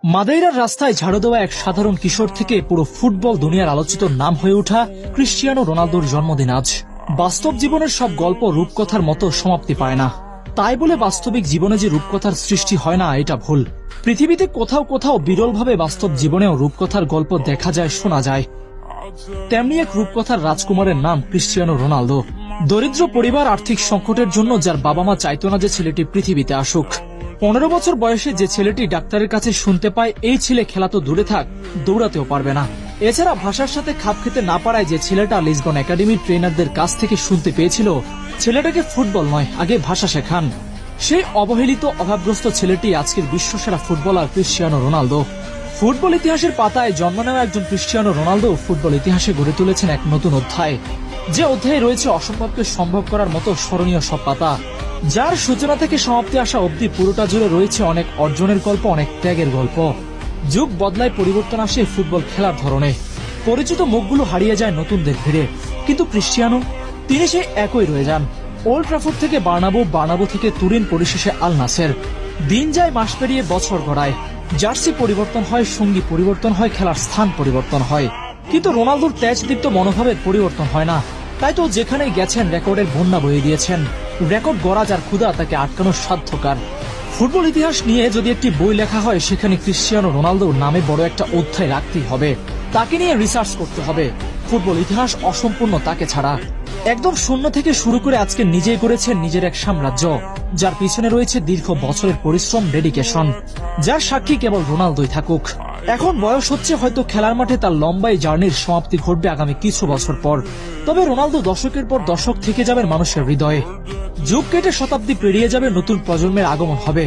মাদেইরার রাস্তায় ঝাড়ু দেওয়া এক সাধারণ কিশোর থেকে পুরো ফুটবল দুনিয়ার আলোচিত নাম হয়ে ওঠা ক্রিস্টিয়ানো রোনালদোর জন্মদিন আজ। বাস্তব জীবনের সব গল্প রূপকথার মতো সমাপ্তি পায় না, তাই বলে বাস্তবিক জীবনে যে রূপকথার সৃষ্টি হয় না এটা ভুল। পৃথিবীতে কোথাও কোথাও বিরলভাবে বাস্তব জীবনেও রূপকথার গল্প দেখা যায়, শোনা যায়। তেমনি এক রূপকথার রাজকুমারের নাম ক্রিস্টিয়ানো রোনালদো। দরিদ্র পরিবার, আর্থিক সংকটের জন্য যার বাবা মা চাইতো না যে ছেলেটি পৃথিবীতে আসুক। 15 বছর বয়সে যে ছেলেটি ডাক্তারের কাছে শুনতে পায় এই ছেলে খেলা তো দূরে থাক, দৌড়াতেও পারবে না। এছাড়া ভাষার সাথে খাপ খেতে না পারায় যে ছেলেটা লিসবন একাডেমির ট্রেনারদের কাছ থেকে শুনতে পেয়েছিল ছেলেটাকে ফুটবল নয়, আগে ভাষা শেখান, সেই অবহেলিত অভাবগ্রস্ত ছেলেটি আজকের বিশ্বসেরা ফুটবলার ক্রিস্টিয়ানো রোনালদো। ফুটবল ইতিহাসের পাতায় জন্ম নেওয়া একজন ক্রিস্টিয়ানো রোনালদো ফুটবল ইতিহাসে গড়ে তুলেছেন এক নতুন অধ্যায়, যে অধ্যায়ে রয়েছে অসম্ভবকে সম্ভব করার মতো স্মরণীয় সব পাতা, যার সূচনা থেকে সমাপ্তি আসা অবধি পুরোটা জুড়ে রয়েছে অনেক অর্জনের গল্প, অনেক ত্যাগের গল্প। যুগ বদলায়, পরিবর্তন আসে ফুটবল খেলার ধরনে, পরিচিত মুখগুলো হারিয়ে যায় নতুনদের ভিড়ে, কিন্তু ক্রিস্টিয়ানো তিনি সেই একই রয়ে যান। ওল্ড ট্রাফোর্ড থেকে বার্নাবো, বার্নাবো থেকে তুরিন, পরিশেষে আল নাসের। দিন যায়, মাস পেরিয়ে বছর গড়ায়, জার্সি পরিবর্তন হয়, সঙ্গী পরিবর্তন হয়, খেলার স্থান পরিবর্তন হয়, কিন্তু রোনালদোর তেজদীপ্ত মনোভাবের পরিবর্তন হয় না। তাই তো যেখানেই গেছেন রেকর্ডের বন্যা বয়ে দিয়েছেন। রেকর্ড গড়া যার ক্ষুধা তাকে আটকানোর সাধ্যকার। ফুটবল ইতিহাস নিয়ে যদি একটি বই লেখা হয় সেখানে ক্রিস্টিয়ানো রোনালদোর নামে বড় একটা অধ্যায় রাখতেই হবে, তাকে নিয়ে রিসার্চ করতে হবে। ফুটবল ইতিহাস অসম্পূর্ণ তাকে ছাড়া। একদম শূন্য থেকে শুরু করে আজকে নিজেই করেছেন নিজের এক সাম্রাজ্য, যার পিছনে রয়েছে দীর্ঘ বছরের পরিশ্রম, ডেডিকেশন, যার সাক্ষী কেবল রোনালদোই থাকুক। এখন বয়স হচ্ছে, হয়তো খেলার মাঠে তার লম্বাই জার্নির সমাপ্তি ঘটবে আগামী কিছু বছর পর, তবে রোনালদো দশকের পর দশক থেকে যাবেন মানুষের হৃদয়ে। যুগ কেটে শতাব্দী পেরিয়ে যাবে, নতুন প্রজন্মের আগমন হবে,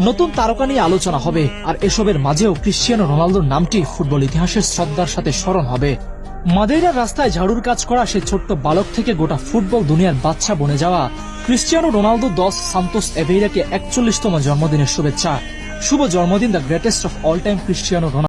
নতুন তারকা নিয়ে আলোচনা হবে, আর এসবের মাঝেও ক্রিস্টিয়ানো রোনালদোর নামটি ফুটবল ইতিহাসের শ্রদ্ধার সাথে স্মরণ হবে। মাদেইরার রাস্তায় ঝাড়ুর কাজ করা সে ছোট্ট বালক থেকে গোটা ফুটবল দুনিয়ার বাচ্চা বনে যাওয়া ক্রিস্টিয়ানো রোনালদো দস সান্তোস এভেইরাকে 41তম জন্মদিনের শুভেচ্ছা। শুভ জন্মদিন the greatest of all time Cristiano Ronaldo.